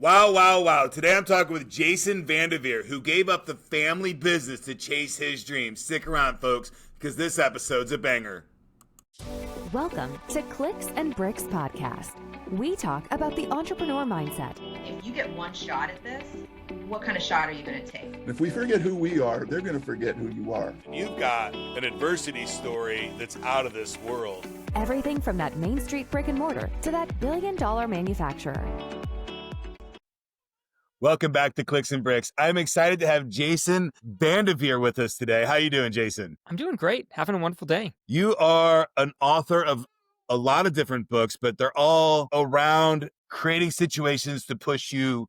Wow, wow, wow. Today I'm talking with Jason VanDevere's, who gave up the family business to chase his dreams. Stick around, folks, because this episode's a banger. Welcome to Clicks and Bricks Podcast. We talk about the entrepreneur mindset. If you get one shot at this, what kind of shot are you going to take? If we forget who we are, they're going to forget who you are. You've got an adversity story that's out of this world. Everything from that Main Street brick and mortar to that billion-dollar manufacturer. Welcome back to Clicks and Bricks. I'm excited to have Jason VanDevere's with us today. How you doing, Jason? I'm doing great. Having a wonderful day. You are an author of a lot of different books, but they're all around creating situations to push the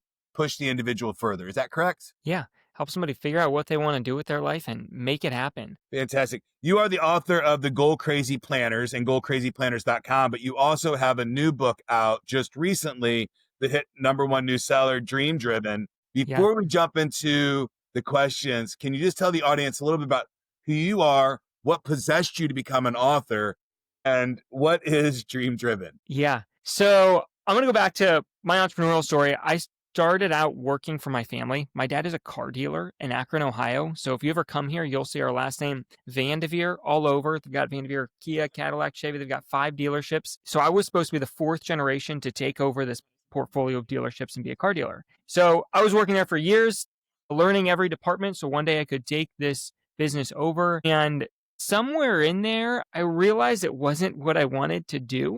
individual further. Is that correct? Yeah. Help somebody figure out what they want to do with their life and make it happen. Fantastic. You are the author of the Goal Crazy Planners and goalcrazyplanners.com, but you also have a new book out just recently, the hit #1 new seller, Dream Driven. Before we jump into the questions, can you just tell the audience a little bit about who you are, what possessed you to become an author, and what is Dream Driven? Yeah. So I'm going to go back to my entrepreneurial story. I started out working for my family. My dad is a car dealer in Akron, Ohio. So if you ever come here, you'll see our last name, VanDevere's, all over. They've got VanDevere's, Kia, Cadillac, Chevy. They've got 5 dealerships. So I was supposed to be the 4th generation to take over this portfolio of dealerships and be a car dealer. So I was working there for years, learning every department. So one day I could take this business over, and somewhere in there, I realized it wasn't what I wanted to do.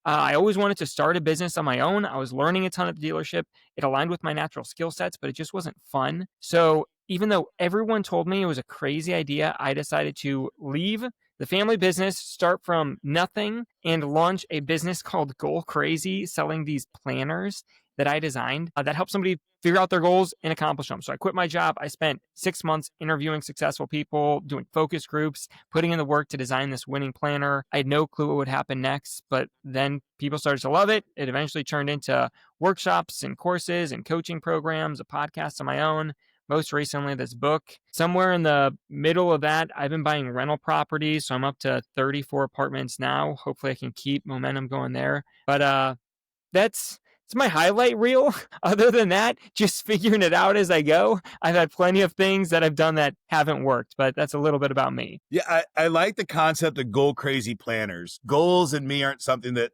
I always wanted to start a business on my own. I was learning a ton at the dealership. It aligned with my natural skill sets, but it just wasn't fun. So even though everyone told me it was a crazy idea, I decided to leave the family business, start from nothing, and launch a business called Goal Crazy, selling these planners that I designed that help somebody figure out their goals and accomplish them. So I quit my job. I spent 6 months interviewing successful people, doing focus groups, putting in the work to design this winning planner. I had no clue what would happen next, but then people started to love it. It eventually turned into workshops and courses and coaching programs, a podcast of my own. Most recently, this book. Somewhere in the middle of that, I've been buying rental properties. So I'm up to 34 apartments now. Hopefully I can keep momentum going there. But it's my highlight reel. Other than that, just figuring it out as I go. I've had plenty of things that I've done that haven't worked, but that's a little bit about me. Yeah, I like the concept of Goal Crazy Planners. Goals and me aren't something that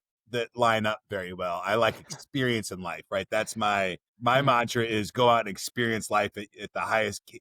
line up very well. I like experience in life, right? That's my mantra is go out and experience life at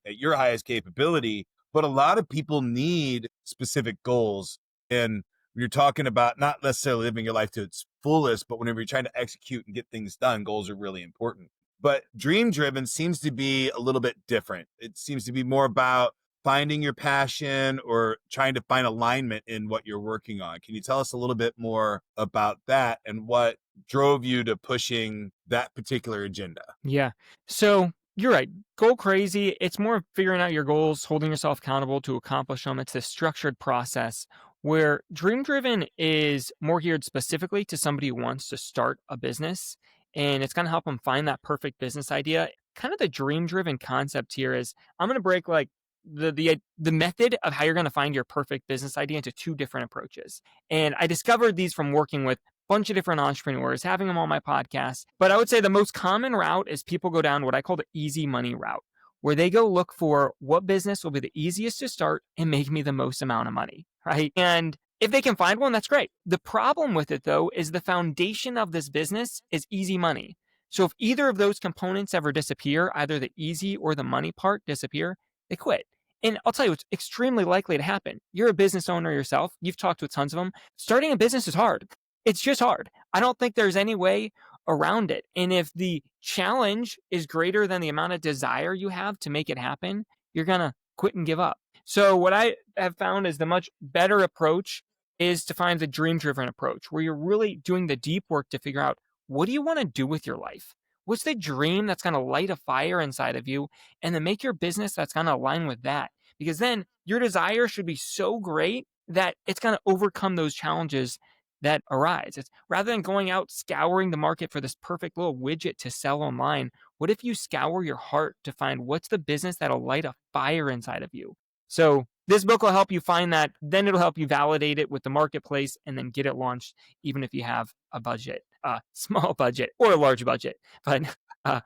your highest capability. But a lot of people need specific goals. And you're talking about not necessarily living your life to its fullest, but whenever you're trying to execute and get things done, goals are really important. But Dream Driven seems to be a little bit different. It seems to be more about finding your passion or trying to find alignment in what you're working on. Can you tell us a little bit more about that and what drove you to pushing that particular agenda? Yeah. So you're right. Goal Crazy, it's more figuring out your goals, holding yourself accountable to accomplish them. It's a structured process, where Dream Driven is more geared specifically to somebody who wants to start a business, and it's going to help them find that perfect business idea. Kind of the Dream Driven concept here is I'm going to break like the method of how you're going to find your perfect business idea into 2 different approaches. And I discovered these from working with a bunch of different entrepreneurs, having them on my podcast. But I would say the most common route is people go down what I call the easy money route, where they go look for what business will be the easiest to start and make me the most amount of money, right? And if they can find one, that's great. The problem with it, though, is the foundation of this business is easy money. So if either of those components ever disappear, either the easy or the money part disappear, they quit. And I'll tell you, it's extremely likely to happen. You're a business owner yourself. You've talked with tons of them. Starting a business is hard. It's just hard. I don't think there's any way around it. And if the challenge is greater than the amount of desire you have to make it happen, you're going to quit and give up. So what I have found is the much better approach is to find the dream-driven approach, where you're really doing the deep work to figure out, what do you want to do with your life? What's the dream that's going to light a fire inside of you? And then make your business that's going to align with that. Because then your desire should be so great that it's going to overcome those challenges that arise. It's rather than going out scouring the market for this perfect little widget to sell online, what if you scour your heart to find what's the business that'll light a fire inside of you? So this book will help you find that. Then it'll help you validate it with the marketplace and then get it launched, even if you have a budget, a small budget or a large budget. But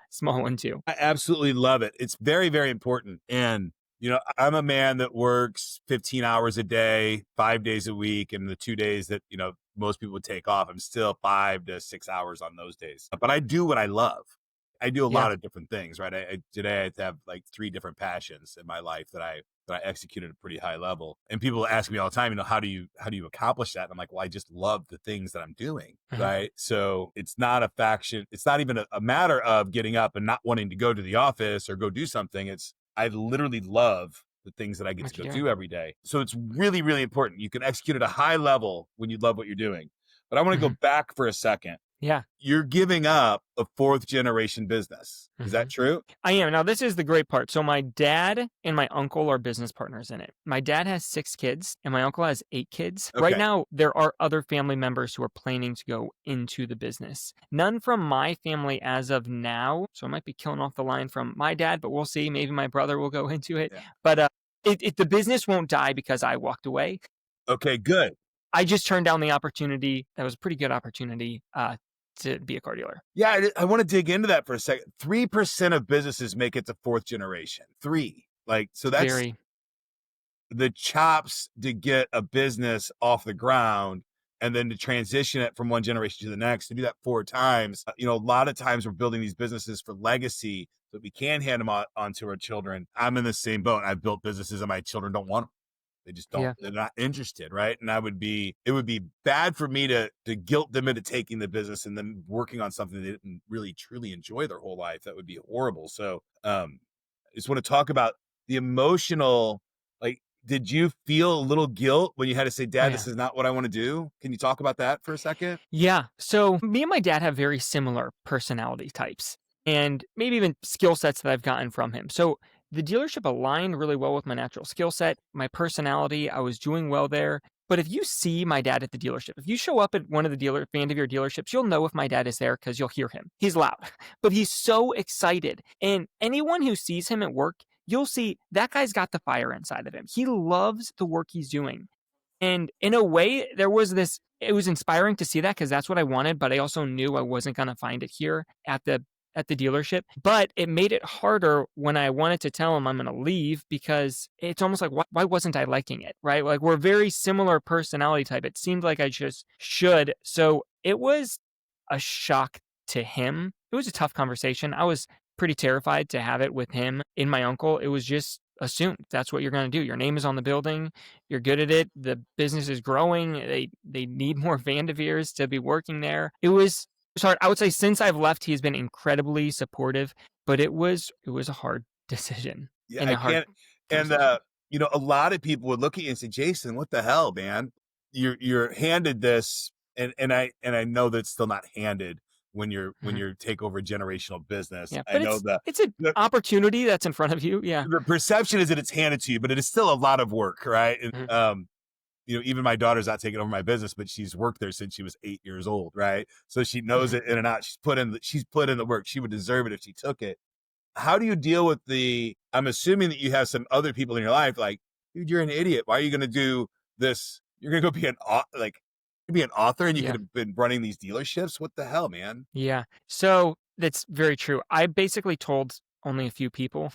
small one too. I absolutely love it. It's very, very important. And, I'm a man that works 15 hours a day, 5 days a week. And the 2 days that, most people would take off, I'm still 5 to 6 hours on those days. But I do what I love. I do a Yeah. lot of different things, right? Today I have like 3 different passions in my life that I execute at a pretty high level. And people ask me all the time, how do you accomplish that? And I'm like, well, I just love the things that I'm doing, Mhm. right? So it's not a faction. It's not even a matter of getting up and not wanting to go to the office or go do something. I literally love the things that I get What to you go do. do every day. So it's really, really important. You can execute at a high level when you love what you're doing. But I want to go back for a second. Yeah. You're giving up a 4th generation business. Is that true? I am. Now, this is the great part. So my dad and my uncle are business partners in it. My dad has 6 kids and my uncle has 8 kids. Right Okay. now, there are other family members who are planning to go into the business. None from my family as of now. So I might be killing off the line from my dad, but we'll see. Maybe my brother will go into it. Yeah. But the business won't die because I walked away. Okay, good. I just turned down the opportunity. That was a pretty good opportunity to be a car dealer. Yeah, I want to dig into that for a second. 3% of businesses make it to 4th generation. 3. So that's Very. the chops to get a business off the ground and then to transition it from one generation to the next, to do that 4 times. A lot of times we're building these businesses for legacy so that we can hand them on to our children. I'm in the same boat. I've built businesses and my children don't want them. They just don't, Yeah. they're not interested. Right. And it would be bad for me to guilt them into taking the business and then working on something they didn't really truly enjoy their whole life. That would be horrible. So, I just want to talk about the emotional, did you feel a little guilt when you had to say, Dad, this is not what I want to do? Can you talk about that for a second? Yeah. So me and my dad have very similar personality types and maybe even skill sets that I've gotten from him. So the dealership aligned really well with my natural skill set, my personality. I was doing well there. But if you see my dad at the dealership, if you show up at one of the VanDevere's dealerships, you'll know if my dad is there because you'll hear him. He's loud, but he's so excited. And anyone who sees him at work, you'll see that guy's got the fire inside of him. He loves the work he's doing. And in a way, it was inspiring to see that because that's what I wanted, but I also knew I wasn't going to find it here at the dealership. But it made it harder when I wanted to tell him I'm going to leave because it's almost like, why wasn't I liking it, right? Like we're very similar personality type. It seemed like I just should. So it was a shock to him. It was a tough conversation. I was pretty terrified to have it with him and my uncle. It was just assumed that's what you're going to do. Your name is on the building. You're good at it. The business is growing. They need more VanDevere's to be working there. It was hard. I would say since I've left, he's been incredibly supportive, but it was a hard decision. Yeah, and I a hard can't. And conversation. a lot of people would look at you and say, Jason, what the hell, man? You're handed this, and I know that it's still not handed when you take over a generational business. Yeah, I but know it's an opportunity that's in front of you. Yeah. the perception is that it's handed to you, but it is still a lot of work, right? And, even my daughter's not taking over my business, but she's worked there since she was 8 years old, right? So she knows it in and out. She's put in the work. She would deserve it if she took it. How do you deal with I'm assuming that you have some other people in your life like, dude, you're an idiot. Why are you going to do this? You're going to go be an author and you could have been running these dealerships. What the hell, man? Yeah. So that's very true. I basically told only a few people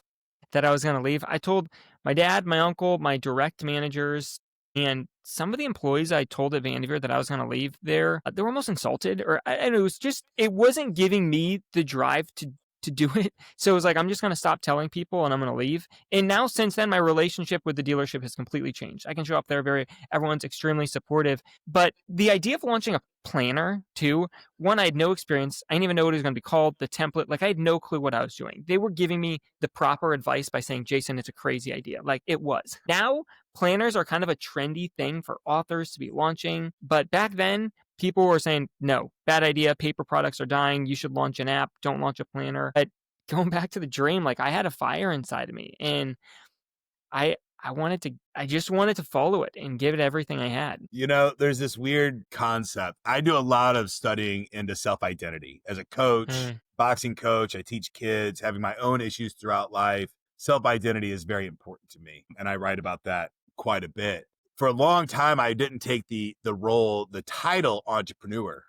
that I was going to leave. I told my dad, my uncle, my direct managers, and some of the employees I told at VanDevere's that I was going to leave there. They were almost insulted, or it wasn't giving me the drive to do it. So it was like, I'm just going to stop telling people and I'm going to leave. And now since then, my relationship with the dealership has completely changed. I can show up there everyone's extremely supportive. But the idea of launching a planner too, one, I had no experience. I didn't even know what it was going to be called, the template. Like I had no clue what I was doing. They were giving me the proper advice by saying, Jason, it's a crazy idea. Like it was. Now planners are kind of a trendy thing for authors to be launching. But back then, people were saying, no, bad idea. Paper products are dying. You should launch an app. Don't launch a planner. But going back to the dream, like I had a fire inside of me and I just wanted to follow it and give it everything I had. There's this weird concept. I do a lot of studying into self-identity as a coach, boxing coach. I teach kids, having my own issues throughout life. Self-identity is very important to me. And I write about that quite a bit. For a long time, I didn't take the title entrepreneur.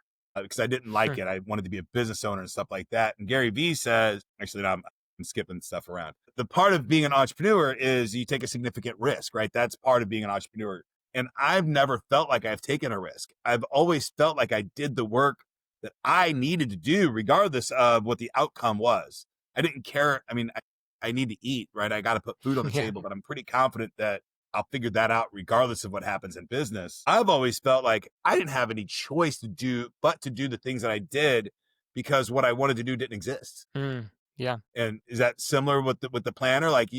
because I didn't like it. I wanted to be a business owner and stuff like that. And Gary Vee says, actually, no, I'm skipping stuff around. The part of being an entrepreneur is you take a significant risk, right? That's part of being an entrepreneur. And I've never felt like I've taken a risk. I've always felt like I did the work that I needed to do, regardless of what the outcome was. I didn't care. I mean, I need to eat, right? I got to put food on the table, but I'm pretty confident that I'll figure that out regardless of what happens in business. I've always felt like I didn't have any choice to do the things that I did because what I wanted to do didn't exist. Yeah. And is that similar with the planner? Like,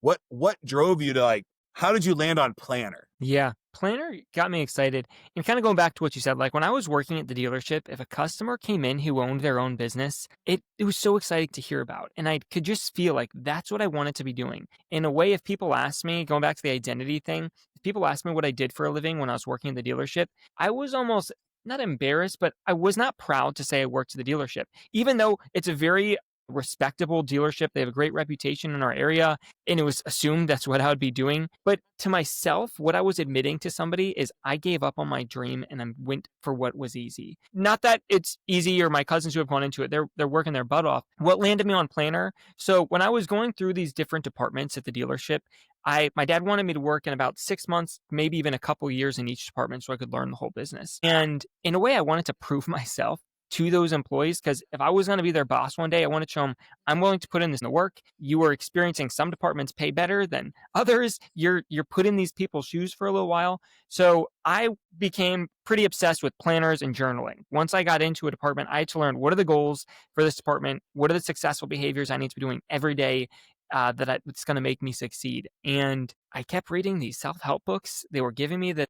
what drove you to, like, how did you land on planner? Yeah. Planner got me excited. And kind of going back to what you said, like when I was working at the dealership, if a customer came in who owned their own business, it was so exciting to hear about. And I could just feel like that's what I wanted to be doing. In a way, if people asked me, going back to the identity thing, if people asked me what I did for a living when I was working at the dealership, I was almost not embarrassed, but I was not proud to say I worked at the dealership, even though it's a very respectable dealership. They have a great reputation in our area, and it was assumed that's what I would be doing. But to myself, what I was admitting to somebody is I gave up on my dream and I went for what was easy. Not that it's easy, or my cousins who have gone into it, they're working their butt off. What landed me on planner? So when I was going through these different departments at the dealership, my dad wanted me to work in about 6 months, maybe even a couple years in each department so I could learn the whole business. And in a way, I wanted to prove myself to those employees, because if I was going to be their boss one day, I wanted to show them I'm willing to put in this work. You are experiencing some departments pay better than others. You're put in these people's shoes for a little while. So I became pretty obsessed with planners and journaling. Once I got into a department, I had to learn what are the goals for this department, what are the successful behaviors I need to be doing every day that's going to make me succeed. And I kept reading these self-help books. They were giving me the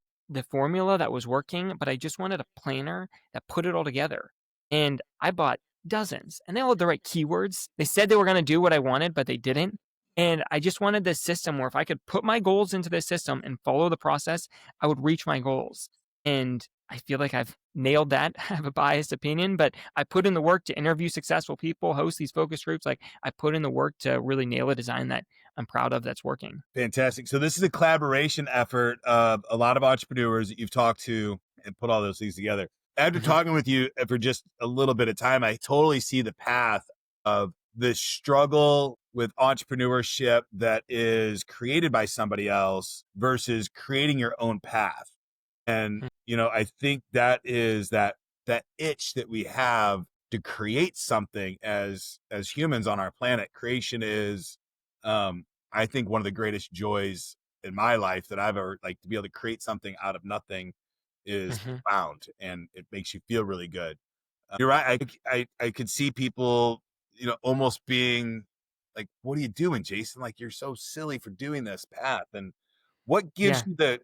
formula that was working, but I just wanted a planner that put it all together. And I bought dozens, and they all had the right keywords. They said they were going to do what I wanted, but they didn't. And I just wanted this system where if I could put my goals into this system and follow the process, I would reach my goals. And I feel like I've nailed that. I have a biased opinion, but I put in the work to interview successful people, host these focus groups. Like I put in the work to really nail a design that I'm proud of that's working. Fantastic. So this is a collaboration effort of a lot of entrepreneurs that you've talked to and put all those things together. After talking with you for just a little bit of time, I totally see the path of the struggle with entrepreneurship that is created by somebody else versus creating your own path. And, I think that is that itch that we have to create something as humans on our planet. Creation is, I think, one of the greatest joys in my life that I've ever, like, to be able to create something out of nothing is profound, and it makes you feel really good. You're right. I could see people, almost being like, what are you doing, Jason? Like, you're so silly for doing this path. And what gives you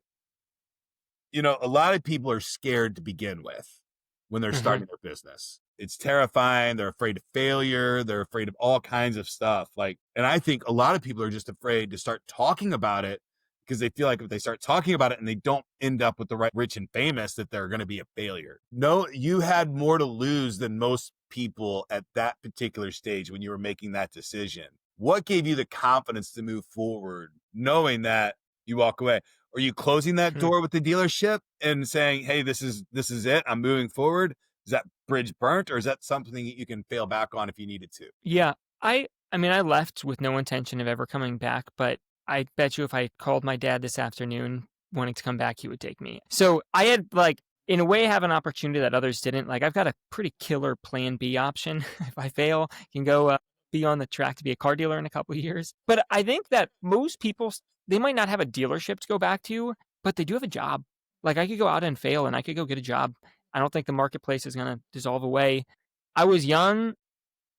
a lot of people are scared to begin with when they're starting their business. It's terrifying. They're afraid of failure. They're afraid of all kinds of stuff. And I think a lot of people are just afraid to start talking about it because they feel like if they start talking about it and they don't end up with the right rich and famous, that they're going to be a failure. No, you had more to lose than most people at that particular stage when you were making that decision. What gave you the confidence to move forward, knowing that you walk away? Are you closing that door with the dealership and saying, hey, this is it, I'm moving forward? Is that bridge burnt, or is that something that you can fail back on if you needed to? Yeah, I mean, I left with no intention of ever coming back, but I bet you if I called my dad this afternoon wanting to come back, he would take me. So I had, in a way, have an opportunity that others didn't. I've got a pretty killer plan B option. If I fail, I can go be on the track to be a car dealer in a couple of years. But I think that most people, they might not have a dealership to go back to, but they do have a job. I could go out and fail and I could go get a job. I don't think the marketplace is going to dissolve away. I was young.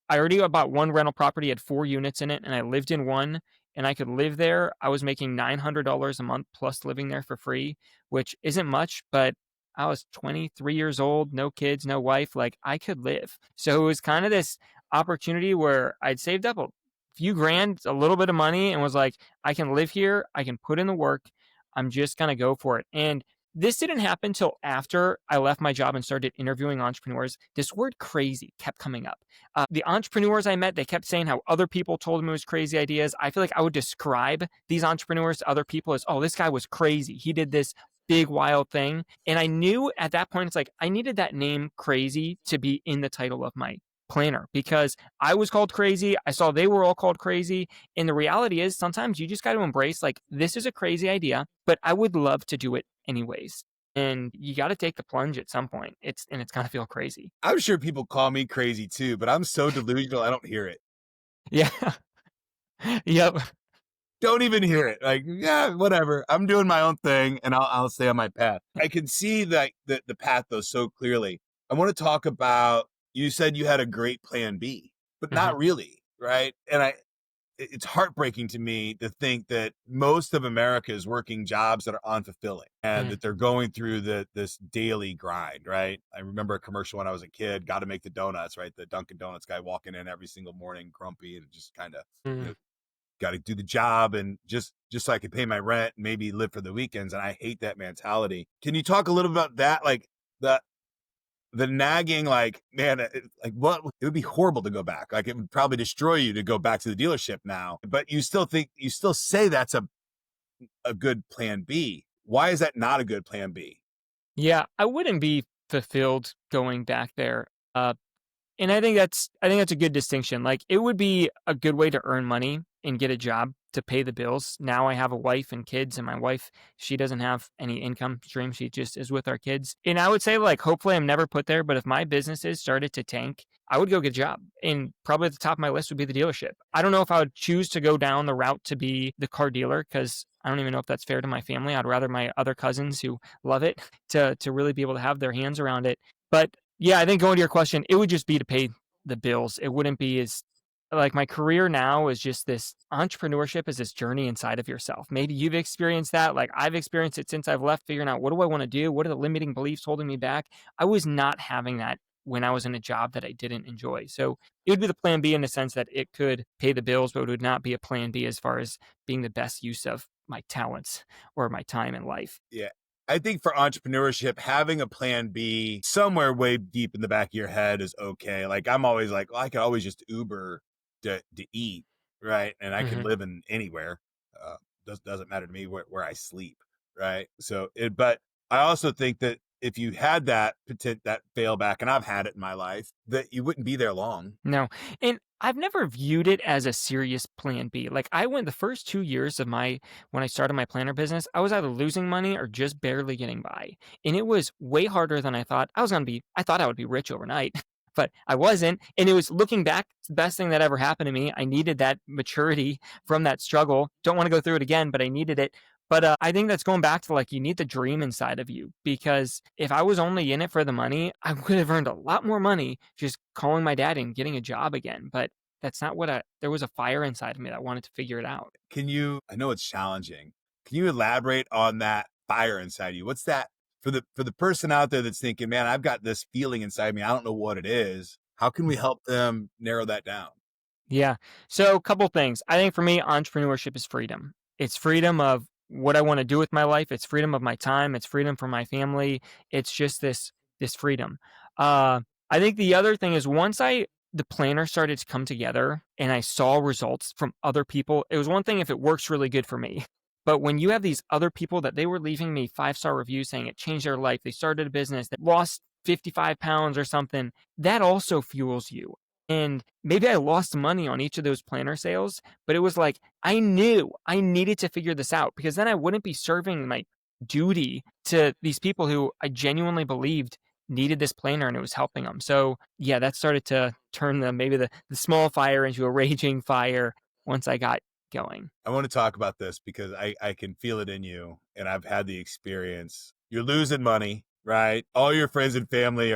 I already bought one rental property, had 4 units in it, and I lived in one, and I could live there. I was making $900 a month plus living there for free, which isn't much, but I was 23 years old, no kids, no wife. I could live. So it was kind of this opportunity where I'd saved up a few grand, a little bit of money, and was like, I can live here. I can put in the work. I'm just going to go for it. And this didn't happen till after I left my job and started interviewing entrepreneurs. This word crazy kept coming up. The entrepreneurs I met, they kept saying how other people told them it was crazy ideas. I feel like I would describe these entrepreneurs to other people as, oh, this guy was crazy. He did this big wild thing. And I knew at that point, it's like I needed that name crazy to be in the title of my planner because I was called crazy. I saw they were all called crazy. And the reality is sometimes you just got to embrace like, this is a crazy idea, but I would love to do it anyways. And you got to take the plunge at some point. It's going to feel crazy. I'm sure people call me crazy too, but I'm so delusional, I don't hear it. Yeah. Yep. Don't even hear it. Like, yeah, whatever. I'm doing my own thing and I'll stay on my path. I can see that the path though so clearly. I want to talk about, you said you had a great plan B, but not really, right? And it's heartbreaking to me to think that most of America is working jobs that are unfulfilling and that they're going through this daily grind, right? I remember a commercial when I was a kid, got to make the donuts, right? The Dunkin' Donuts guy walking in every single morning, grumpy and just kind of, you know, got to do the job and just so I could pay my rent and maybe live for the weekends. And I hate that mentality. Can you talk a little about that? Like the nagging, like, man, like what, it would be horrible to go back. Like it would probably destroy you to go back to the dealership now, but you still say that's a good plan B. Why is that not a good plan B? Yeah, I wouldn't be fulfilled going back there. And I think that's a good distinction. Like it would be a good way to earn money and get a job to pay the bills. Now I have a wife and kids, and my wife, she doesn't have any income stream. She just is with our kids. And I would say like hopefully I'm never put there, but if my businesses started to tank, I would go get a job. And probably at the top of my list would be the dealership. I don't know if I would choose to go down the route to be the car dealer because I don't even know if that's fair to my family. I'd rather my other cousins who love it to really be able to have their hands around it. But yeah, I think going to your question, it would just be to pay the bills. It wouldn't be as like my career now is just this entrepreneurship is this journey inside of yourself. Maybe you've experienced that. Like I've experienced it since I've left, figuring out what do I want to do? What are the limiting beliefs holding me back? I was not having that when I was in a job that I didn't enjoy. So it would be the plan B in the sense that it could pay the bills, but it would not be a plan B as far as being the best use of my talents or my time in life. Yeah. I think for entrepreneurship, having a plan B somewhere way deep in the back of your head is okay. Like I'm always like, well, I could always just Uber to eat, right? And I can live in anywhere. Doesn't matter to me where I sleep, right? So, but I also think that if you had that fail back, and I've had it in my life, that you wouldn't be there long. No. And I've never viewed it as a serious plan B. Like I went the first 2 years of when I started my planner business, I was either losing money or just barely getting by. And it was way harder than I thought. I thought I would be rich overnight, but I wasn't. And it was looking back, it's the best thing that ever happened to me. I needed that maturity from that struggle. Don't want to go through it again, but I needed it. But I think that's going back to like, you need the dream inside of you, because if I was only in it for the money, I would have earned a lot more money just calling my dad and getting a job again. But that's not there was a fire inside of me that wanted to figure it out. I know it's challenging. Can you elaborate on that fire inside you? What's that for the person out there that's thinking, man, I've got this feeling inside me. I don't know what it is. How can we help them narrow that down? Yeah. So a couple things. I think for me, entrepreneurship is freedom. It's freedom of what I want to do with my life. It's freedom of my time. It's freedom from my family. It's just this freedom. I think the other thing is once the planner started to come together and I saw results from other people, it was one thing if it works really good for me. But when you have these other people that they were leaving me 5-star reviews saying it changed their life, they started a business that lost 55 pounds or something, that also fuels you. And maybe I lost money on each of those planner sales, but it was like, I knew I needed to figure this out because then I wouldn't be serving my duty to these people who I genuinely believed needed this planner and it was helping them. So yeah, that started to turn the small fire into a raging fire once I got going. I want to talk about this because I can feel it in you and I've had the experience. You're losing money, right? All your friends and family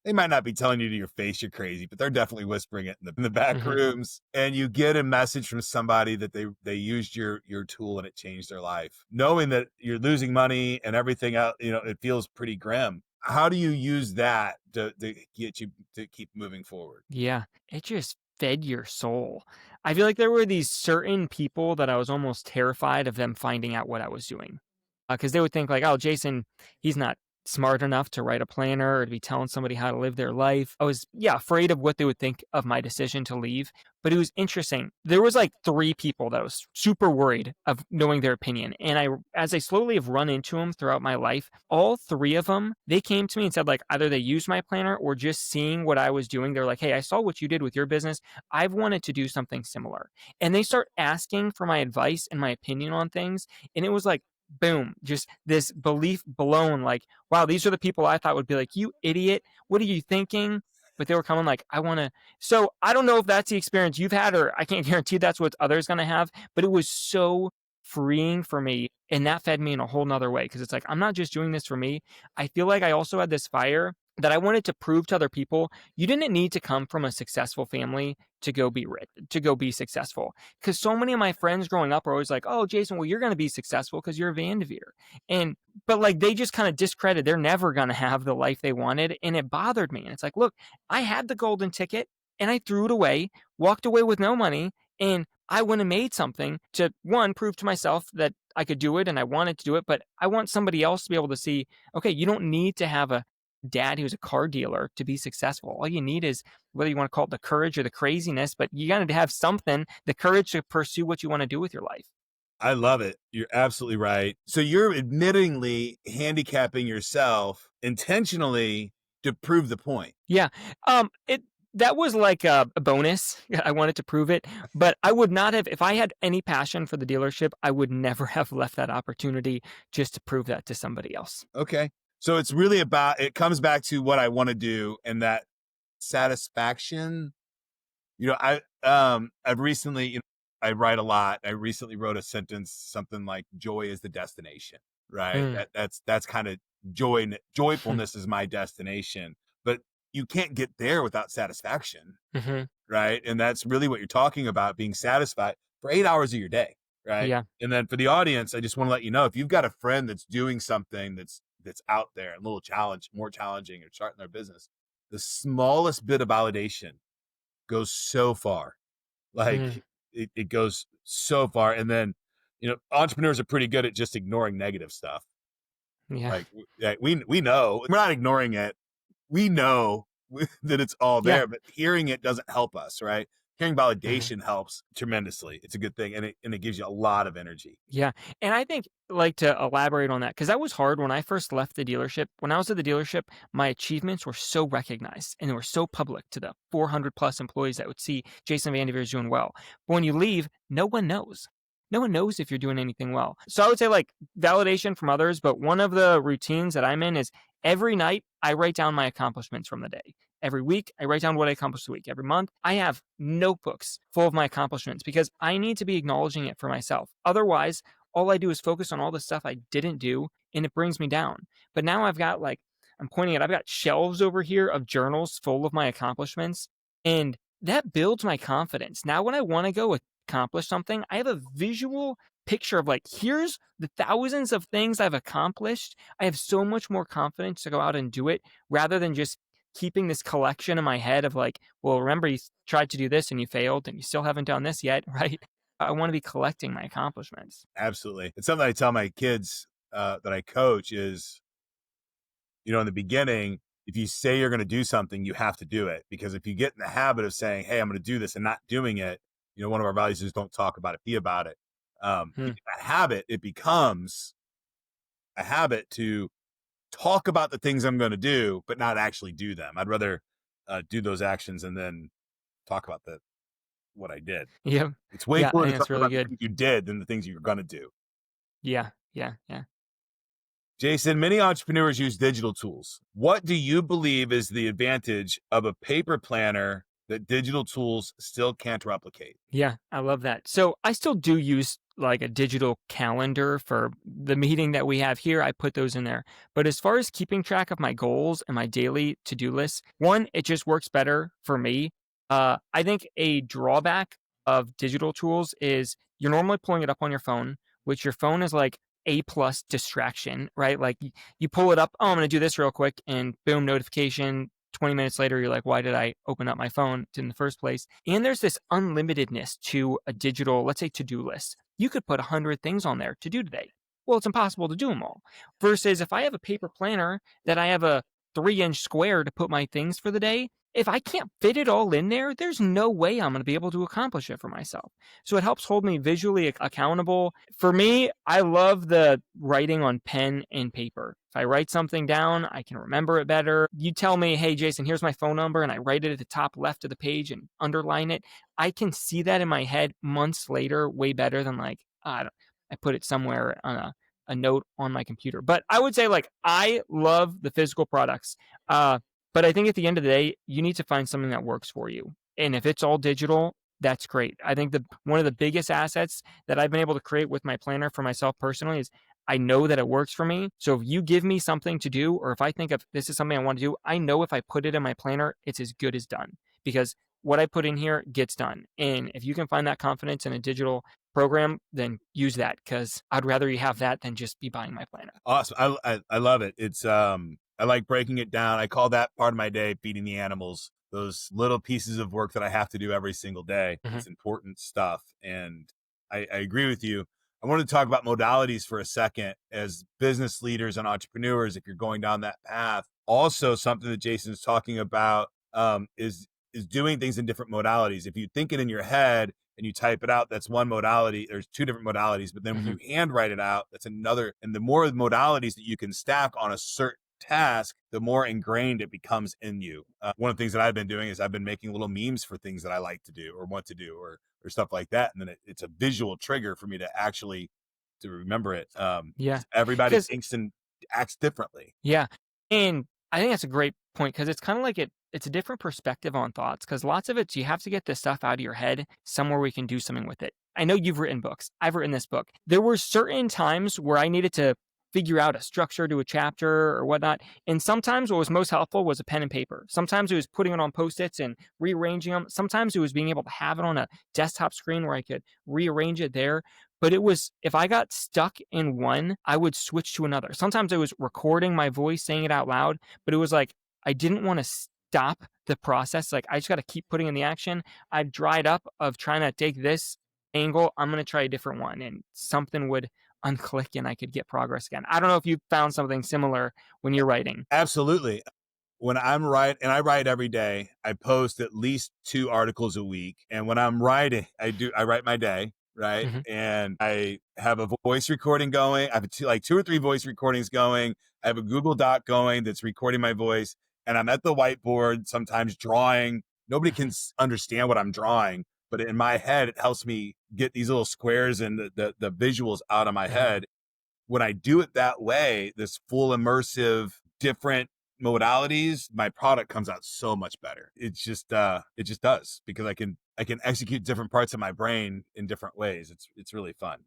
they might not be telling you to your face you're crazy, but they're definitely whispering it in the back rooms. And you get a message from somebody that they used your tool and it changed their life. Knowing that you're losing money and everything else, it feels pretty grim. How do you use that to get you to keep moving forward? Yeah, it just fed your soul. I feel like there were these certain people that I was almost terrified of them finding out what I was doing. Because they would think like, oh, Jason, he's not smart enough to write a planner or to be telling somebody how to live their life. I was, afraid of what they would think of my decision to leave. But it was interesting. There was like 3 people that I was super worried of knowing their opinion. And as I slowly have run into them throughout my life, all 3 of them, they came to me and said, like, either they used my planner or just seeing what I was doing. They're like, hey, I saw what you did with your business. I've wanted to do something similar. And they start asking for my advice and my opinion on things. And it was like, boom, just this belief blown, like, wow, these are the people I thought would be like, you idiot, what are you thinking? But they were coming like, I want to. So I don't know if that's the experience you've had, or I can't guarantee that's what others going to have, but it was so freeing for me. And that fed me in a whole nother way. Cause it's like, I'm not just doing this for me. I feel like I also had this fire that I wanted to prove to other people. You didn't need to come from a successful family to go be rich, to go be successful. Because so many of my friends growing up are always like, oh, Jason, well, you're going to be successful because you're a VanDevere's. But like they just kind of discredit, they're never going to have the life they wanted. And it bothered me. And it's like, look, I had the golden ticket and I threw it away, walked away with no money. And I went and made something to, one, prove to myself that I could do it and I wanted to do it. But I want somebody else to be able to see, okay, you don't need to have a dad who's a car dealer to be successful. All you need is, whether you want to call it the courage or the craziness, but you got to have something, the courage to pursue what you want to do with your life. I love it. You're absolutely right. So you're admittingly handicapping yourself intentionally to prove the point. Yeah. That was like a bonus. I wanted to prove it, but I would not have, if I had any passion for the dealership, I would never have left that opportunity just to prove that to somebody else. Okay. So it's really about, it comes back to what I want to do and that satisfaction. I've recently, I write a lot. I recently wrote a sentence, something like joy is the destination, right? That's kind of joyfulness is my destination, but you can't get there without satisfaction, right? And that's really what you're talking about, being satisfied for 8 hours of your day, right? Yeah. And then for the audience, I just want to let you know, if you've got a friend that's doing something that's out there, a little more challenging, or starting their business, the smallest bit of validation goes so far. Like it goes so far. And then, entrepreneurs are pretty good at just ignoring negative stuff. Yeah. Like we know we're not ignoring it. We know that it's all there, but hearing it doesn't help us, right? Hearing validation helps tremendously. It's a good thing. And it gives you a lot of energy. Yeah. And I think, like, to elaborate on that, because that was hard when I first left the dealership. When I was at the dealership, my achievements were so recognized and they were so public to the 400 plus employees that would see Jason VanDevere's doing well. But when you leave, no one knows. No one knows if you're doing anything well. So I would say, like, validation from others. But one of the routines that I'm in is every night I write down my accomplishments from the day. Every week, I write down what I accomplished the week. Every month, I have notebooks full of my accomplishments because I need to be acknowledging it for myself. Otherwise, all I do is focus on all the stuff I didn't do, and it brings me down. But now I've got, like, I'm pointing at, I've got shelves over here of journals full of my accomplishments, and that builds my confidence. Now, when I want to go accomplish something, I have a visual picture of, like, here's the thousands of things I've accomplished. I have so much more confidence to go out and do it rather than just keeping this collection in my head of, like, well, remember you tried to do this and you failed and you still haven't done this yet, right? I want to be collecting my accomplishments. Absolutely. It's something I tell my kids that I coach is, in the beginning, if you say you're going to do something, you have to do it. Because if you get in the habit of saying, hey, I'm going to do this and not doing it, one of our values is don't talk about it, be about it. That habit, it becomes a habit to talk about the things I'm going to do, but not actually do them. I'd rather do those actions and then talk about what I did. Yeah. It's way cooler to talk really about good. the things you did than the things you're going to do. Yeah. Jason, many entrepreneurs use digital tools. What do you believe is the advantage of a paper planner that digital tools still can't replicate? Yeah, I love that. So I still do use, like, a digital calendar for the meeting that we have here. I put those in there. But as far as keeping track of my goals and my daily to-do lists, one, it just works better for me. I think a drawback of digital tools is you're normally pulling it up on your phone, which your phone is like A+ distraction, right? Like you pull it up, oh, I'm going to do this real quick, and boom, notification. 20 minutes later, you're like, why did I open up my phone in the first place? And there's this unlimitedness to a digital, let's say, to-do list. You could put 100 things on there to do today. well, it's impossible to do them all. Versus if I have a paper planner that I have a 3-inch square to put my things for the day, if I can't fit it all in there, there's no way I'm going to be able to accomplish it for myself. So it helps hold me visually accountable. For me, I love the writing on pen and paper. If I write something down, I can remember it better. You tell me, hey, Jason, here's my phone number, and I write it at the top left of the page and underline it. I can see that in my head months later way better than like, I put it somewhere on a note on my computer. But I would say, like, I love the physical products. But I think at the end of the day, you need to find something that works for you. And if it's all digital, that's great. I think one of the biggest assets that I've been able to create with my planner for myself personally is I know that it works for me. So if you give me something to do, or if I think of this is something I want to do, I know if I put it in my planner, it's as good as done, because what I put in here gets done. And if you can find that confidence in a digital program, then use that, because I'd rather you have that than just be buying my planner. Awesome. I love it. It's I like breaking it down. I call that part of my day feeding the animals. Those little pieces of work that I have to do every single day. It's important stuff. And I agree with you. I want to talk about modalities for a second. As business leaders and entrepreneurs, if you're going down that path, also something that Jason's talking about is doing things in different modalities. If you think it in your head and you type it out, that's one modality. There's two different modalities, but then when you handwrite it out, that's another. And the more modalities that you can stack on a certain task, the more ingrained it becomes in you. One of the things that I've been doing is I've been making little memes for things that I like to do or want to do, or stuff like that. And then it's a visual trigger for me to actually to remember it. Yeah. Everybody thinks and acts differently. Yeah. And I think that's a great point, because it's kind of like it's a different perspective on thoughts, because lots of it's you have to get this stuff out of your head somewhere we can do something with it. I know you've written books. I've written this book. There were certain times where I needed to figure out a structure to a chapter or whatnot. And sometimes what was most helpful was a pen and paper. Sometimes it was putting it on Post-its and rearranging them. Sometimes it was being able to have it on a desktop screen where I could rearrange it there. But it was, if I got stuck in one, I would switch to another. Sometimes I was recording my voice, saying it out loud, but it was like, I didn't want to stop the process. Like, I just got to keep putting in the action. I dried up of trying to take this angle. I'm going to try a different one, and something would unclick and I could get progress again. I don't know if you found something similar when you're writing. Absolutely. When I'm writing, and I write every day, I post at least 2 articles a week. And when I'm writing, I write my day, right? And I have a voice recording going. I have 2 or 3 voice recordings going. I have a Google Doc going that's recording my voice. And I'm at the whiteboard, sometimes drawing. Nobody can understand what I'm drawing, but in my head, it helps me get these little squares and the visuals out of my head. When I do it that way, this full immersive, different modalities, my product comes out so much better. It just does, because I can execute different parts of my brain in different ways. It's really fun.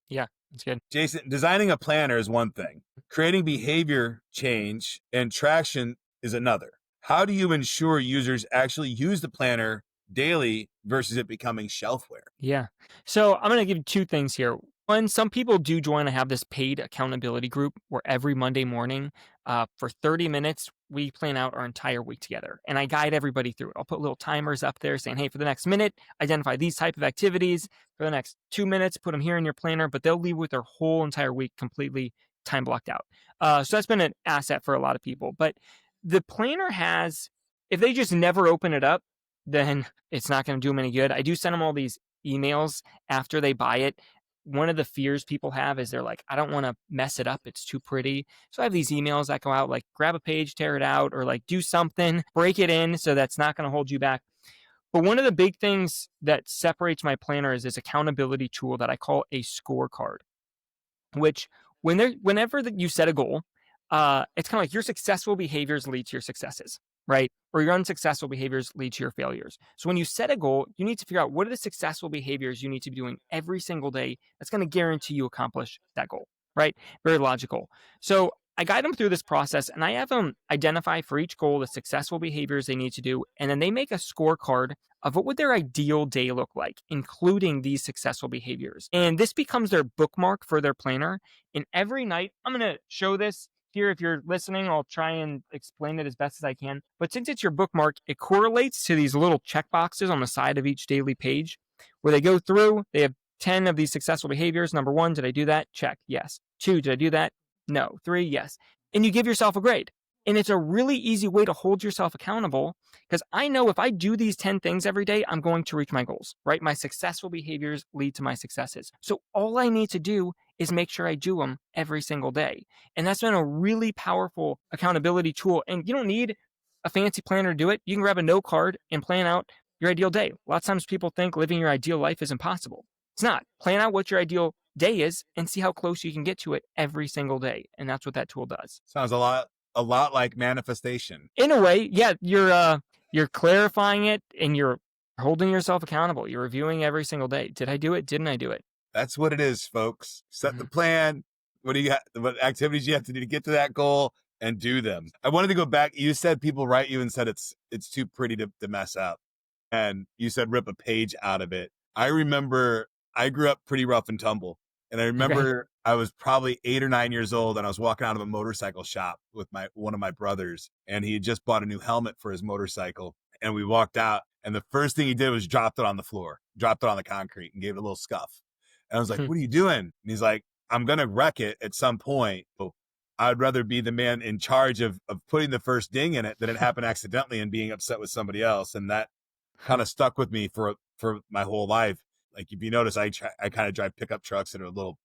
Yeah, it's good. Jason, designing a planner is one thing. Creating behavior change and traction is another. How do you ensure users actually use the planner daily versus it becoming shelfware? Yeah. So I'm going to give you 2 things here. One, some people do join. I have this paid accountability group where every Monday morning for 30 minutes, we plan out our entire week together. And I guide everybody through it. I'll put little timers up there saying, hey, for the next minute, identify these type of activities. For the next 2 minutes, put them here in your planner. But they'll leave with their whole entire week completely time blocked out. So that's been an asset for a lot of people. But the planner has, if they just never open it up, then it's not going to do them any good. I do send them all these emails after they buy it. One of the fears people have is they're like, I don't want to mess it up. It's too pretty. So I have these emails that go out, like, grab a page, tear it out, or like do something, break it in so that's not going to hold you back. But one of the big things that separates my planner is this accountability tool that I call a scorecard, which whenever you set a goal, it's kind of like your successful behaviors lead to your successes, right? Or your unsuccessful behaviors lead to your failures. So when you set a goal, you need to figure out what are the successful behaviors you need to be doing every single day that's going to guarantee you accomplish that goal, right? Very logical. So I guide them through this process, and I have them identify for each goal the successful behaviors they need to do, and then they make a scorecard of what would their ideal day look like, including these successful behaviors. And this becomes their bookmark for their planner. And every night, I'm going to show this here. If you're listening, I'll try and explain it as best as I can. But since it's your bookmark, it correlates to these little check boxes on the side of each daily page where they go through, they have 10 of these successful behaviors. Number 1, did I do that? Check. Yes. 2, did I do that? No. 3, yes. And you give yourself a grade. And it's a really easy way to hold yourself accountable because I know if I do these 10 things every day, I'm going to reach my goals, right? My successful behaviors lead to my successes. So all I need to do is make sure I do them every single day. And that's been a really powerful accountability tool. And you don't need a fancy planner to do it. You can grab a note card and plan out your ideal day. A lot of times people think living your ideal life is impossible. It's not. Plan out what your ideal day is and see how close you can get to it every single day. And that's what that tool does. Sounds a lot like manifestation. In a way, yeah, you're clarifying it and you're holding yourself accountable. You're reviewing every single day. Did I do it? Didn't I do it? That's what it is, folks. Set the plan. What do you got? What activities you have to do to get to that goal and do them. I wanted to go back. You said people write you and said it's too pretty to mess up. And you said rip a page out of it. I remember I grew up pretty rough and tumble. And I remember I was probably 8 or 9 years old and I was walking out of a motorcycle shop with one of my brothers, and he had just bought a new helmet for his motorcycle. And we walked out, and the first thing he did was dropped it on the floor, dropped it on the concrete and gave it a little scuff. And I was like, what are you doing? And he's like, I'm going to wreck it at some point. So I'd rather be the man in charge of putting the first ding in it than it happened accidentally and being upset with somebody else. And that kind of stuck with me for my whole life. Like if you notice, I kind of drive pickup trucks that are a little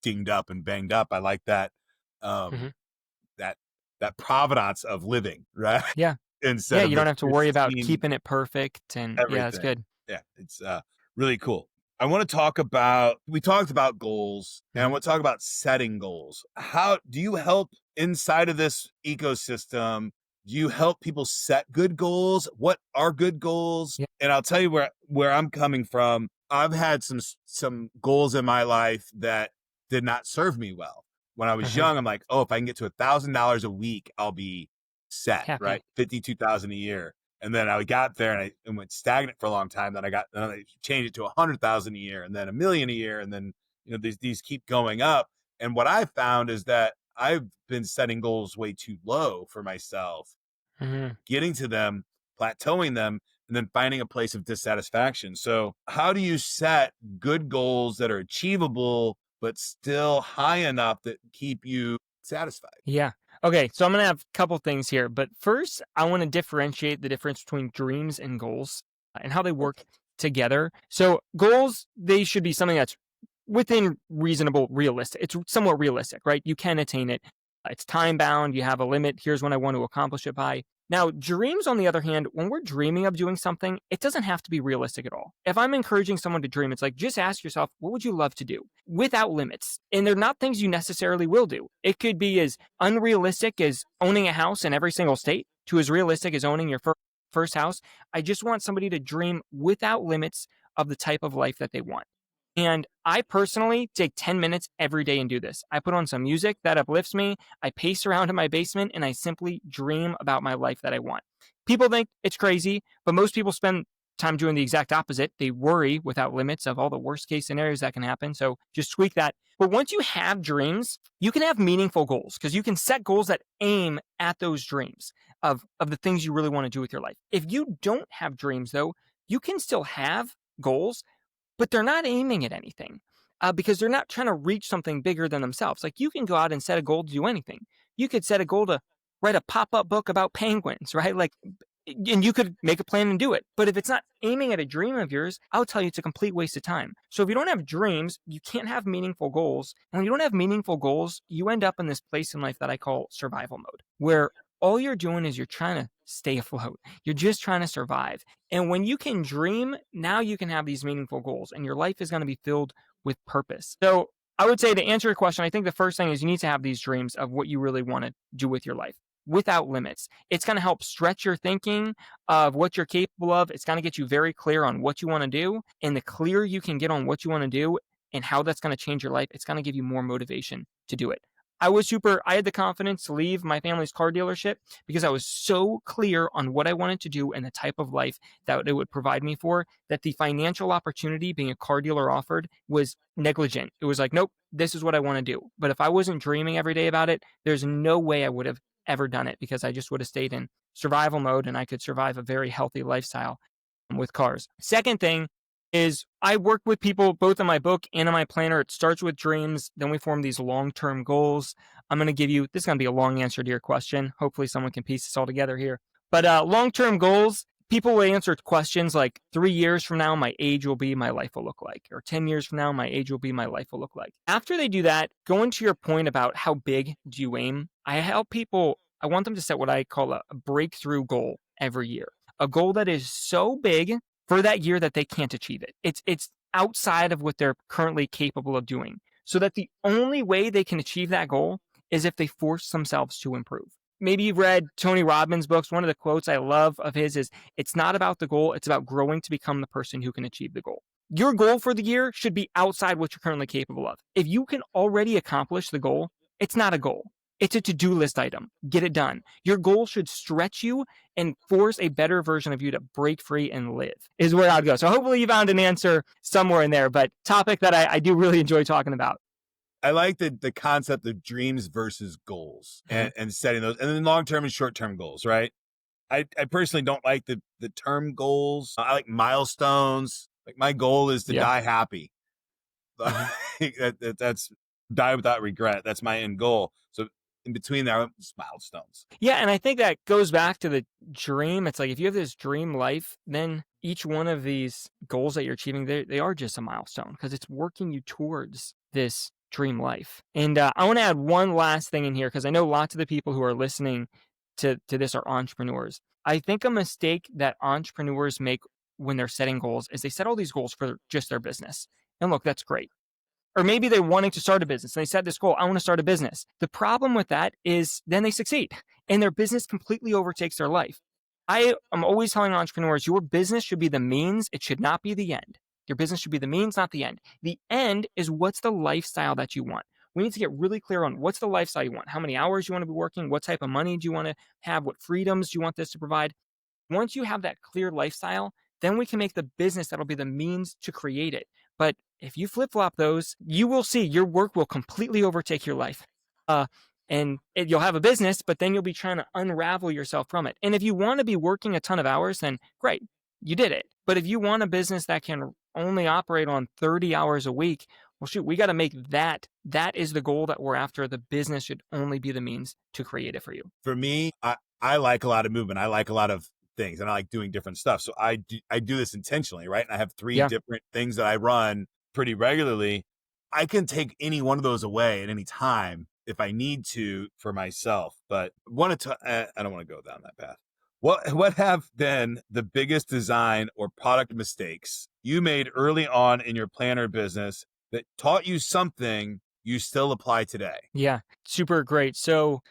dinged up and banged up. I like that, that provenance of living, right? Yeah. Instead of you don't have to worry about pristine keeping it perfect. And everything. yeah, it's good. Yeah, it's really cool. I want to we talked about goals, and I want to talk about setting goals. How do you help inside of this ecosystem? Do you help people set good goals? What are good goals? Yeah. And I'll tell you where I'm coming from. I've had some goals in my life that did not serve me well. When I was young, I'm like, oh, if I can get to $1,000 a week, I'll be set, Happy. right? $52,000 a year. And then I got there and I went stagnant for a long time. Then I changed it to 100,000 a year and then 1 million a year. And then, these keep going up. And what I found is that I've been setting goals way too low for myself, getting to them, plateauing them, and then finding a place of dissatisfaction. So how do you set good goals that are achievable, but still high enough that keep you satisfied? Yeah. Okay, so I'm going to have a couple things here, but first I want to differentiate the difference between dreams and goals and how they work together. So goals, they should be something that's within realistic. It's somewhat realistic, right? You can attain it. It's time bound. You have a limit. Here's when I want to accomplish it by. Now, dreams, on the other hand, when we're dreaming of doing something, it doesn't have to be realistic at all. If I'm encouraging someone to dream, it's like, just ask yourself, what would you love to do without limits? And they're not things you necessarily will do. It could be as unrealistic as owning a house in every single state to as realistic as owning your first house. I just want somebody to dream without limits of the type of life that they want. And I personally take 10 minutes every day and do this. I put on some music that uplifts me. I pace around in my basement and I simply dream about my life that I want. People think it's crazy, but most people spend time doing the exact opposite. They worry without limits of all the worst case scenarios that can happen. So just tweak that. But once you have dreams, you can have meaningful goals because you can set goals that aim at those dreams of the things you really want to do with your life. If you don't have dreams, though, you can still have goals, but they're not aiming at anything because they're not trying to reach something bigger than themselves. Like you can go out and set a goal to do anything. You could set a goal to write a pop-up book about penguins, right? And you could make a plan and do it. But if it's not aiming at a dream of yours, I'll tell you it's a complete waste of time. So if you don't have dreams, you can't have meaningful goals. And when you don't have meaningful goals, you end up in this place in life that I call survival mode, where all you're doing is you're trying to stay afloat. You're just trying to survive. And when you can dream, now you can have these meaningful goals and your life is going to be filled with purpose. So I would say to answer your question, I think the first thing is you need to have these dreams of what you really want to do with your life without limits. It's going to help stretch your thinking of what you're capable of. It's going to get you very clear on what you want to do. And the clearer you can get on what you want to do and how that's going to change your life, it's going to give you more motivation to do it. I had the confidence to leave my family's car dealership because I was so clear on what I wanted to do and the type of life that it would provide me for, that the financial opportunity being a car dealer offered was negligent. It was like, nope, this is what I want to do. But if I wasn't dreaming every day about it, there's no way I would have ever done it because I just would have stayed in survival mode and I could survive a very healthy lifestyle with cars. Second thing is I work with people both in my book and in my planner. It starts with dreams. Then we form these long-term goals. I'm going to give you, this is going to be a long answer to your question. Hopefully someone can piece this all together here. But long-term goals, people will answer questions like 3 years from now, my age will be, my life will look like, or 10 years from now, my age will be, my life will look like. After they do that, going to your point about how big do you aim, I help people, I want them to set what I call a breakthrough goal every year. A goal that is so big for that year that they can't achieve it. It's outside of what they're currently capable of doing. So that the only way they can achieve that goal is if they force themselves to improve. Maybe you've read Tony Robbins' books. One of the quotes I love of his is, it's not about the goal, it's about growing to become the person who can achieve the goal. Your goal for the year should be outside what you're currently capable of. If you can already accomplish the goal, it's not a goal. It's a to-do list item. Get it done. Your goal should stretch you and force a better version of you to break free and live, is where I'd go. So hopefully you found an answer somewhere in there, but topic that I do really enjoy talking about. I like the concept of dreams versus goals and setting those, and then long-term and short-term goals, right? I personally don't like the term goals. I like milestones. Like, my goal is to die happy. That's die without regret. That's my end goal. So in between there, milestones. Yeah, and I think that goes back to the dream. It's like, if you have this dream life, then each one of these goals that you're achieving, they are just a milestone because it's working you towards this dream life. And I want to add one last thing in here, because I know lots of the people who are listening to this are entrepreneurs. I think a mistake that entrepreneurs make when they're setting goals is they set all these goals for just their business. And look, that's great. Or maybe they're wanting to start a business and they set this goal, I want to start a business. The problem with that is then they succeed and their business completely overtakes their life. I am always telling entrepreneurs, your business should be the means, it should not be the end. Your business should be the means, not the end. The end is, what's the lifestyle that you want? We need to get really clear on what's the lifestyle you want, how many hours you want to be working, what type of money do you want to have, what freedoms do you want this to provide. Once you have that clear lifestyle, then we can make the business that'll be the means to create it. But if you flip-flop those, you will see your work will completely overtake your life. You'll have a business, but then you'll be trying to unravel yourself from it. And if you want to be working a ton of hours, then great, you did it. But if you want a business that can only operate on 30 hours a week, well, shoot, we got to make that is the goal that we're after. The business should only be the means to create it for you. For me, I like a lot of movement. I like a lot of things, and I like doing different stuff. So I do this intentionally, right? And I have 3 different things that I run pretty regularly. I can take any one of those away at any time if I need to for myself. But I don't want to go down that path. What have been the biggest design or product mistakes you made early on in your planner business that taught you something you still apply today? Yeah, super great. So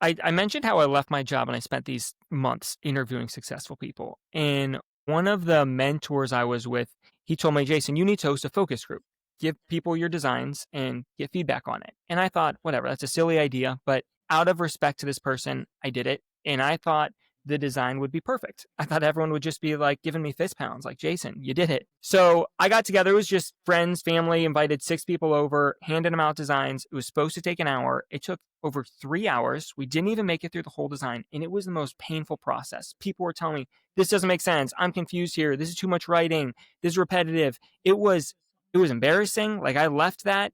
I mentioned how I left my job and I spent these months interviewing successful people. And one of the mentors I was with, he told me, Jason, you need to host a focus group. Give people your designs and get feedback on it. And I thought, whatever, that's a silly idea. But out of respect to this person, I did it. And I thought the design would be perfect. I thought everyone would just be like giving me fist pounds, like, Jason, you did it. So I got together. It was just friends, family, invited 6 people over, handed them out designs. It was supposed to take an hour. It took over 3 hours. We didn't even make it through the whole design. And it was the most painful process. People were telling me, this doesn't make sense. I'm confused here. This is too much writing. This is repetitive. It was embarrassing. Like, I left that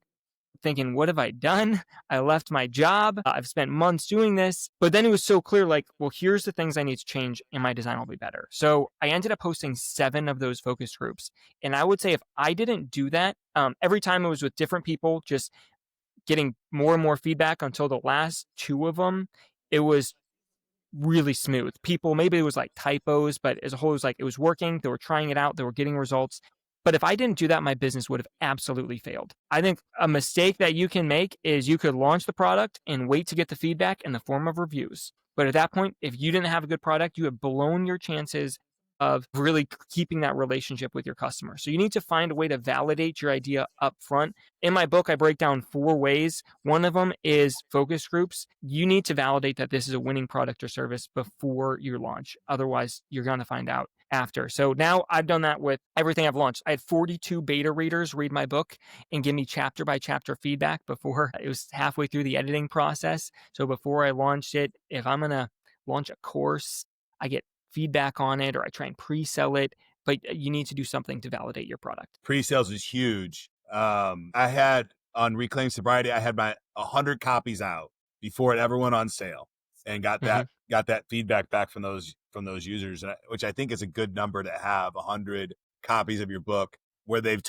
thinking, what have I done? I left my job. I've spent months doing this. But then it was so clear, like, well, here's the things I need to change and my design will be better. So I ended up hosting 7 of those focus groups. And I would say if I didn't do that, every time it was with different people, just getting more and more feedback until the last 2 of them, it was really smooth. People, maybe it was like typos, but as a whole, it was like, it was working. They were trying it out. They were getting results. But if I didn't do that, my business would have absolutely failed. I think a mistake that you can make is you could launch the product and wait to get the feedback in the form of reviews. But at that point, if you didn't have a good product, you have blown your chances of really keeping that relationship with your customer. So you need to find a way to validate your idea up front. In my book, I break down 4 ways. One of them is focus groups. You need to validate that this is a winning product or service before you launch. Otherwise, you're going to find out after. So now I've done that with everything I've launched. I had 42 beta readers read my book and give me chapter by chapter feedback before it was halfway through the editing process. So before I launched it, if I'm going to launch a course, I get feedback on it, or I try and pre-sell it. but you need to do something to validate your product. Pre-sales is huge. I had on Reclaim Sobriety, I had my 100 copies out before it ever went on sale, and got that feedback back from those users, which I think is a good number to have. 100 copies of your book where they've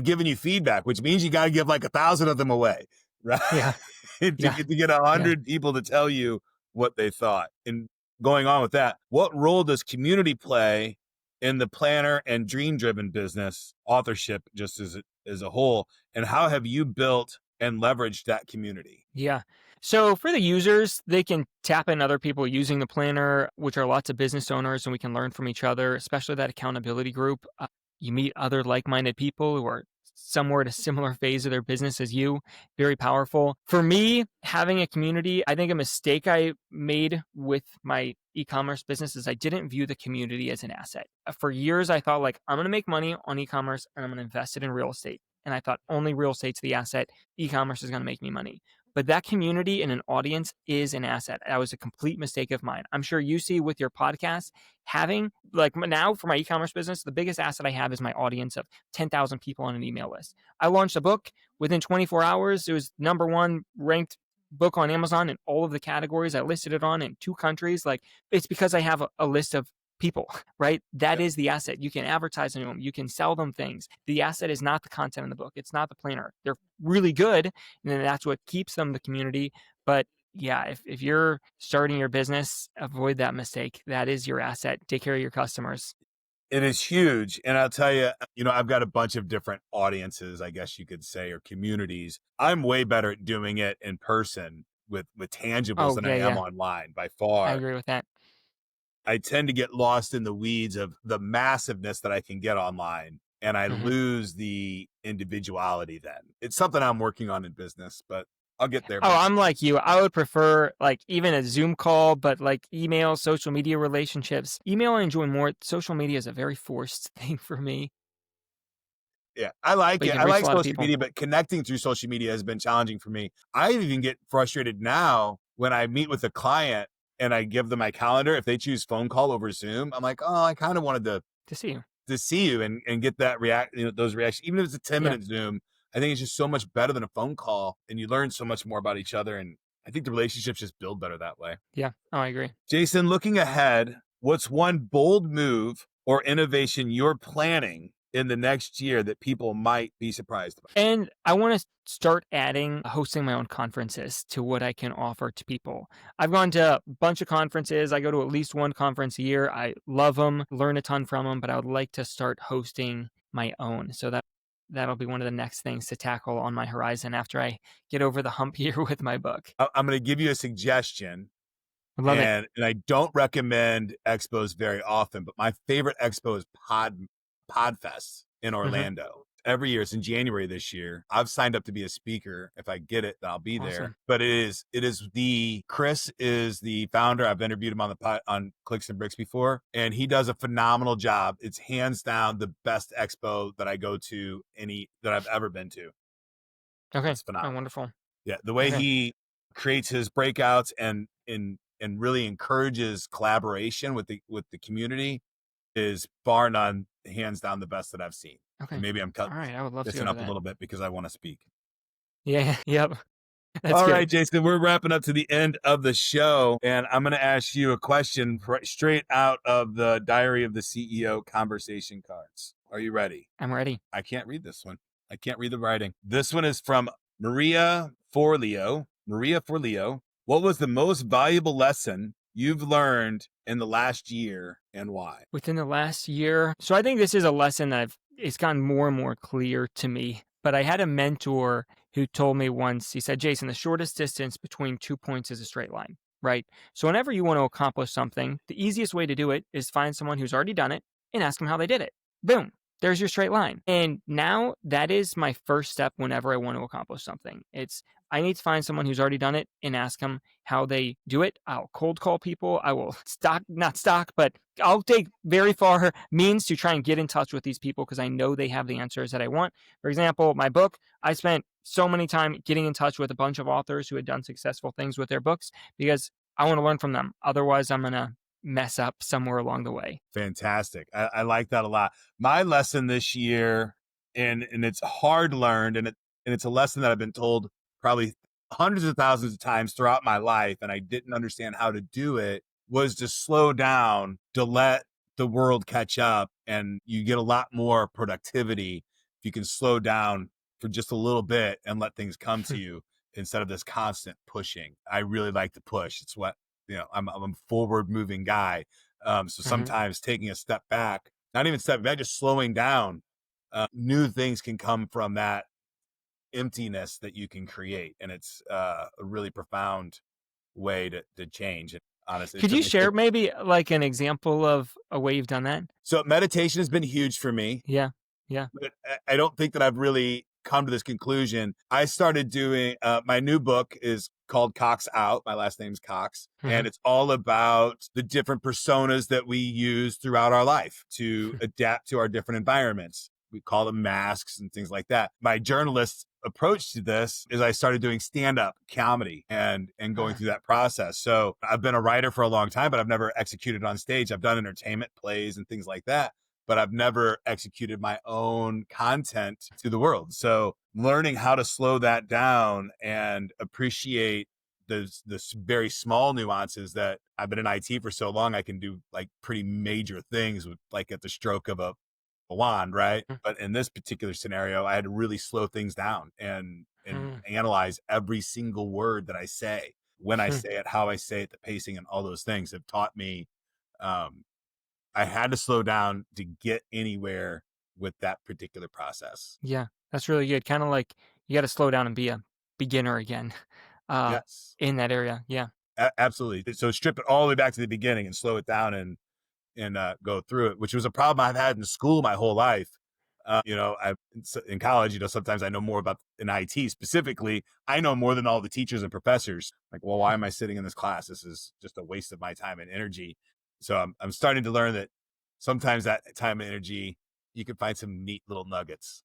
given you feedback, which means you got to give like 1,000 of them away, right? Yeah. to get 100 people to tell you what they thought. And going on with that, what role does community play in the planner and dream-driven business authorship, just as a whole, and how have you built and leveraged that community? Yeah. So for the users, they can tap in other people using the planner, which are lots of business owners, and we can learn from each other, especially that accountability group. You meet other like-minded people who are somewhere at a similar phase of their business as you. Very powerful. For me, having a community, I think a mistake I made with my e-commerce business is I didn't view the community as an asset. For years, I thought like, I'm going to make money on e-commerce and I'm going to invest it in real estate. And I thought only real estate's the asset. E-commerce is going to make me money. But that community and an audience is an asset. That was a complete mistake of mine. I'm sure you see with your podcast, having like now for my e-commerce business, the biggest asset I have is my audience of 10,000 people on an email list. I launched a book within 24 hours. It was #1 ranked book on Amazon in all of the categories. I listed it on in 2 countries. Like it's because I have a list of people, right? That is the asset. You can advertise to them. You can sell them things. The asset is not the content in the book. It's not the planner. They're really good. And then that's what keeps them the community. But yeah, if you're starting your business, avoid that mistake. That is your asset. Take care of your customers. It is huge. And I'll tell you, I've got a bunch of different audiences, I guess you could say, or communities. I'm way better at doing it in person with tangibles than I am online by far. I agree with that. I tend to get lost in the weeds of the massiveness that I can get online, and I lose the individuality then. It's something I'm working on in business, but I'll get there. Oh, I'm like you. I would prefer like even a Zoom call, but like email, social media relationships. Email I enjoy more. Social media is a very forced thing for me. Yeah, I like But it. I like social media, but connecting through social media has been challenging for me. I even get frustrated now when I meet with a client and I give them my calendar. If they choose phone call over Zoom, I'm like, oh, I kind of wanted to see you and get that those reactions. Even if it's a 10-minute Zoom, I think it's just so much better than a phone call, and you learn so much more about each other. And I think the relationships just build better that way. Yeah. Oh, I agree. Jason, looking ahead, what's one bold move or innovation you're planning in the next year that people might be surprised about? And I want to start adding hosting my own conferences to what I can offer to people. I've gone to a bunch of conferences. I go to at least one conference a year. I love them, learn a ton from them, but I would like to start hosting my own. So that'll be one of the next things to tackle on my horizon after I get over the hump here with my book. I'm going to give you a suggestion. I love it. And I don't recommend expos very often, but my favorite expo is Podfest in Orlando. Every year, it's in January this year. I've signed up to be a speaker. If I get it, then I'll be there. But Chris is the founder. I've interviewed him on Clicks and Bricks before, and he does a phenomenal job. It's hands down the best expo that I go to that I've ever been to. Okay. It's phenomenal. Oh, wonderful. Yeah. The way he creates his breakouts and really encourages collaboration with the community is bar none, hands down the best that I've seen. Okay. And maybe I'm cutting I would love this up a little bit because I want to speak. Yeah. Yep. All right, Jason, we're wrapping up to the end of the show, and I'm going to ask you a question straight out of the Diary of the CEO conversation cards. Are you ready? I'm ready. I can't read this one. I can't read the writing. This one is from Maria Forleo. Maria Forleo. What was the most valuable lesson you've learned in the last year and why? Within the last year. So I think this is a lesson that it's gotten more and more clear to me. But I had a mentor who told me once, he said, Jason, the shortest distance between 2 points is a straight line, right? So whenever you want to accomplish something, the easiest way to do it is find someone who's already done it and ask them how they did it. Boom. There's your straight line. And now that is my first step whenever I want to accomplish something. I need to find someone who's already done it and ask them how they do it. I'll cold call people. I will but I'll take very far means to try and get in touch with these people because I know they have the answers that I want. For example, my book, I spent so many time getting in touch with a bunch of authors who had done successful things with their books because I want to learn from them. Otherwise, I'm going to mess up somewhere along the way. Fantastic. I like that a lot. My lesson this year, and it's hard learned, and it's a lesson that I've been told probably hundreds of thousands of times throughout my life, and I didn't understand how to do it, was to slow down, to let the world catch up, and you get a lot more productivity if you can slow down for just a little bit and let things come to you instead of this constant pushing. I really like to push. It's what, I'm a forward moving guy. So sometimes taking a step back, not even stepping back, just slowing down, new things can come from that emptiness that you can create. And it's a really profound way to change. And honestly, Could you share maybe like an example of a way you've done that? So meditation has been huge for me. Yeah. Yeah. But I don't think that I've really come to this conclusion. I started doing, my new book is called Cox Out. My last name's Cox. And it's all about the different personas that we use throughout our life to adapt to our different environments. We call them masks and things like that. My journalist approach to this is I started doing stand-up comedy and going through that process. So I've been a writer for a long time, but I've never executed on stage. I've done entertainment plays and things like that, but I've never executed my own content to the world. So learning how to slow that down and appreciate this very small nuances that I've been in IT for so long, I can do like pretty major things with like at the stroke of a wand, right? But in this particular scenario, I had to really slow things down and analyze every single word that I say, when I say it, how I say it, the pacing, and all those things have taught me. I had to slow down to get anywhere with that particular process. Yeah, that's really good. Kind of like you got to slow down and be a beginner again Yes, in that area. Yeah. Absolutely. So strip it all the way back to the beginning and slow it down and go through it, which was a problem I've had in school my whole life. In college, sometimes I know more about in IT specifically. I know more than all the teachers and professors. Like, well, why am I sitting in this class? This is just a waste of my time and energy. So I'm starting to learn that sometimes that time and energy, you can find some neat little nuggets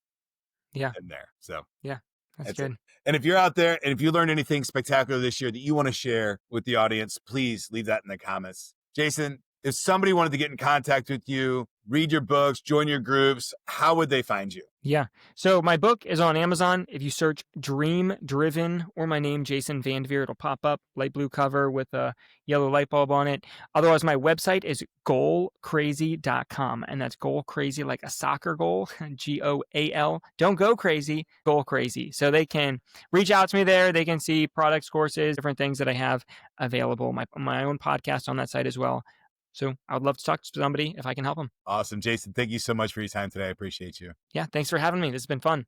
in there. So Yeah, that's it. good. And if you're out there and if you learned anything spectacular this year that you want to share with the audience, please leave that in the comments. Jason, if somebody wanted to get in contact with you, read your books, join your groups, how would they find you? Yeah. So my book is on Amazon. If you search Dream Driven or my name, Jason VanDevere, it'll pop up, light blue cover with a yellow light bulb on it. Otherwise, my website is goalcrazy.com. And that's goal crazy like a soccer goal, GOAL. Don't go crazy, goal crazy. So they can reach out to me there. They can see products, courses, different things that I have available. My own podcast on that site as well. So I would love to talk to somebody if I can help them. Awesome. Jason, thank you so much for your time today. I appreciate you. Yeah, thanks for having me. This has been fun.